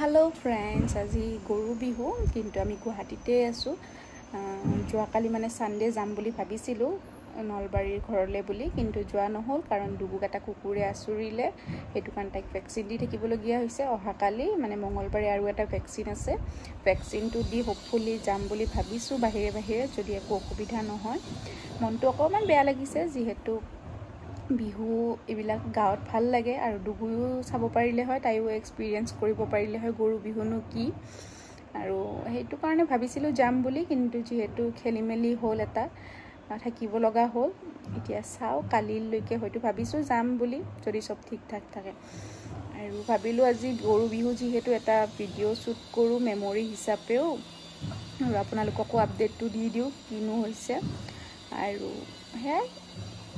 Hello friends आज गरु बिहु किन्तु आमी गुवाहाटीते आसो जोवाकाली माने सानडे जाम बुली भाबिसिलो नलबारीर घरले बुली किन्तु जोवा नहल कारण डुबुक एटा कुकुरे आसुरिले हेतु कारण ताइक भैक्सिन दि থাকিবলগিয়া হৈছে অহাকালি মানে মঙ্গলবাৰে আৰু এটা ভ্যাকসিন আছে ভ্যাকসিনটো দি হোপফুলি जाम बुली भाबिसु बाहिरे बाहिरे যদি একো অসুবিধা নহয় মনটো অকমান বেয়া লাগিছে যেহেতু বিহু এবিলাক গাঁৱত ভাল লাগে আৰু ডুগুও চাব পাৰিলে হয় তাইও এক্সপেৰিয়েন্স কৰিব পাৰিলে হয় গৰু বিহুনো কি আৰু হেতু কাৰণে ভাবিছিলো যাম বুলি কিন্তু যেহেতু খেলিমেলি হল এটা থাকিব লগা হল এতিয়া চাও কালিলৈকে হয়তো ভাবিছো যাম বুলি যদি সব ঠিক ঠাক থাকে আৰু ভাবিলো আজি গৰু বিহু যেহেতু এটা ভিডিও শুট কৰো মেমৰি হিচাপেও আৰু আপোনালোককো আপডেটটো দি দিও কিনো হৈছে আৰু হে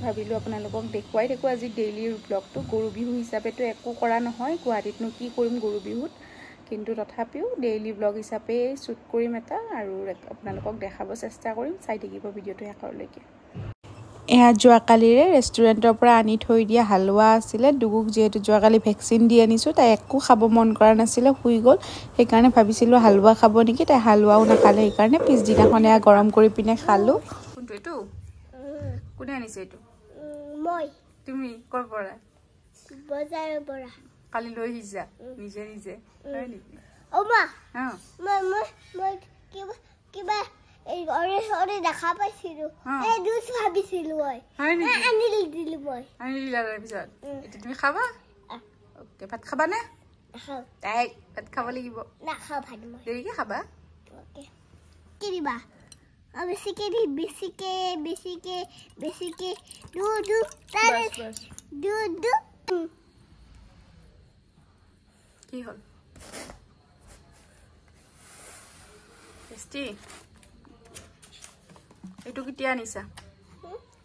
ভাবিলো আপোনালোকক দেখুৱাই থাকো আজি ডেইলি ব্লগটো গৰু বিহু হিচাপেটো একো কৰা নহয় গুৱাহাটীতনো কি কৰিম গৰু বিহুত কিন্তু তথাপিও ডেইলি ব্লগ হিচাপে শুট কৰিম এটা আৰু আপোনালোকক দেখাব চেষ্টা কৰিম চাই থাকিব ভিডিওটো শেষলৈকে এয়া যোৱাকালিৰে ৰেষ্টুৰেণ্টৰ পৰা আনি থৈ দিয়া হালৱা আছিল ডুগুক যেহেতু যোৱাকালি ভ্যাকসিন দি আনিছো তাই একো খাব মন কৰা নাছিল শুই গল সেই কাৰণে ভাবিছিলো হালৱা খাব নেকি তাই হালৱাও নাখালে সেই কাৰণে পিছদিনাখনে গৰম কৰি পিনে খালো কোনটো এটো কোনে আনিছে এটো মই তুমি কৰ পৰা বজাৰৰ পৰা কালি লৈ হিজা নিজে নিজে হয় নেকি ওমা হা মই কিবা এই অৰে দেখা পাইছিলো এই দুস ভাবিছিলো মই আনিল দিলো মই আনিলা তাৰপিছত এটা তুমি খাবা ওকে ভাত খাবা নে খাও তাই ভাত খাব লাগিব না খাও ভাত মই দেৰিকে খাবা ওকে কি দিবা বেছিকে দু তাৰে দু কি হল টেস্টি এটু কিতিয়া আনিছা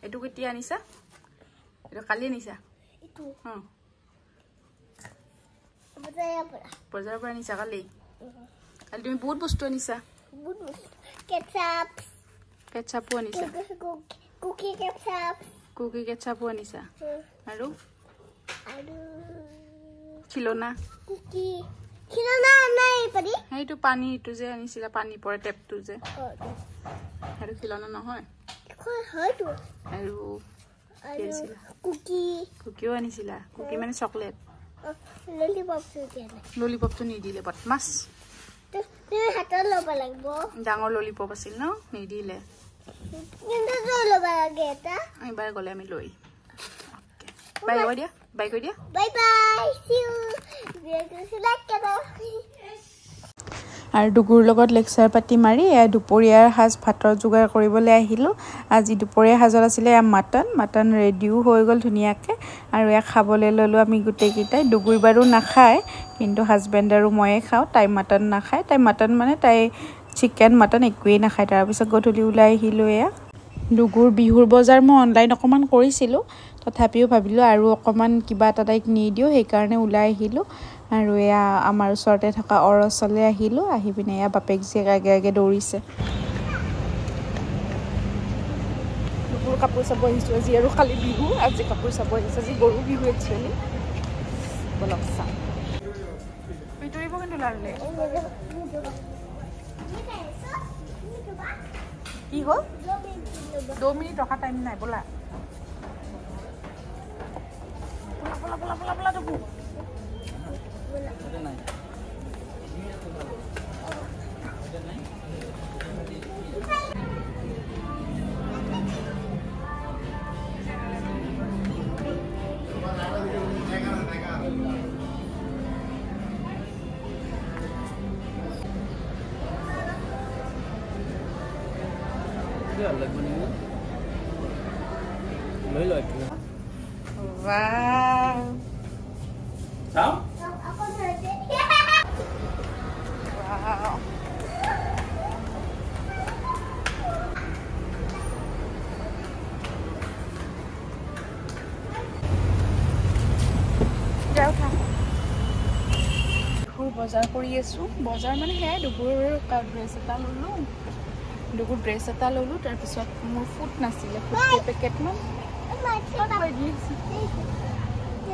এটু কিতিয়া আনিছা এটু কালি আনিছা ইটো বজাৰৰ পৰা আনিছা কালি কালি তুমি বহুত বস্তু আনিছা কেচাপো আনিছা কুকি কেচাপো আনিছা আৰু খিলনা নাই পাৰি সেইটো পানীটো যে আনিছিলা পানী পৰে টেপটো যে আৰু খিলনা নহয় হয়তো আৰু কুকিও আনিছিলা কুকি মানে চকলেট ললিপপটো নিদিলে বদমাছ তুমি হাতত ল'ব লাগিব ডাঙৰ ললিপপ আছিল ন নিদিলে কিন্তু ল'ব লাগে এটা এবাৰ গলে আমি লৈ বাই কৈ দিয়া বাই কৈ দিয়া বাই বাই সি ইউ আৰু ডুগুৰ লগত লেকচাৰ পাতি মাৰি দুপৰীয়াৰ সাজ ভাতৰ যোগাৰ কৰিবলৈ আহিলো আজি দুপৰীয়া সাজত আছিলে মাটন ৰেডিও হৈ গল ধুনিয়াকে আৰু খাবলৈ ললো আমি গুটেই কিটাই ডুগুৰ বাৰো নাখায় কিন্তু হাজবেণ্ড আৰু ময়ে খাও তাই মাটন নাখায় তাই মাটন মানে তাই চিকেন মাটন একোৱে নাখায় তাৰ পিছত গধূলি ওলাই আহিলো ডুগুৰ বিহুৰ বজাৰ মই অনলাইন অকমান কৰিছিলো তথাপিও ভাবিলো আৰু অকমান কিবা এটা তাইক নি দিও সেই কাৰণে ওলাই আহিলো আৰু আমাৰ ওচৰতে থকা অৰচলে আহিলো আহি পিনে বাপেক যে আগে দৌৰিছে ডুগুৰ কাপোৰ চাব আহিছো আজি আৰু কালি বিহু আজি কাপোৰ চাব আহিছো আজি গৰু বিহু একচুৱেলি বলক চাম ভিতৰিব কিন্তু লাৰলে কি হ'ল 2 মিনিট ৰখা টাইম নাই বলা বলা ডুগু Wow. Sao? Wow. Jauh kan? Dugur bazar kori asu. Bazar mana hai? Dugur ka dress eta lulu. Dugur dress eta lulu. Terpisat mur food nasi le food packet man.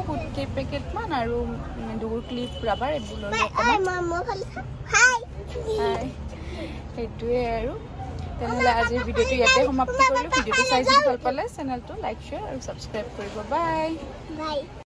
Food packet man আৰু দুগুৰ clip rubber এইবোৰ লৈ সেইটোৱে আৰু তেনেহ'লে আজিৰ ভিডিঅ'টো ইয়াতে সমাপ্ত কৰিলোঁ ভিডিঅ'টো চাই যদি ভাল পালে চেনেলটো লাইক শ্বেয়াৰ আৰু ছাবস্ক্ৰাইব কৰিব বাই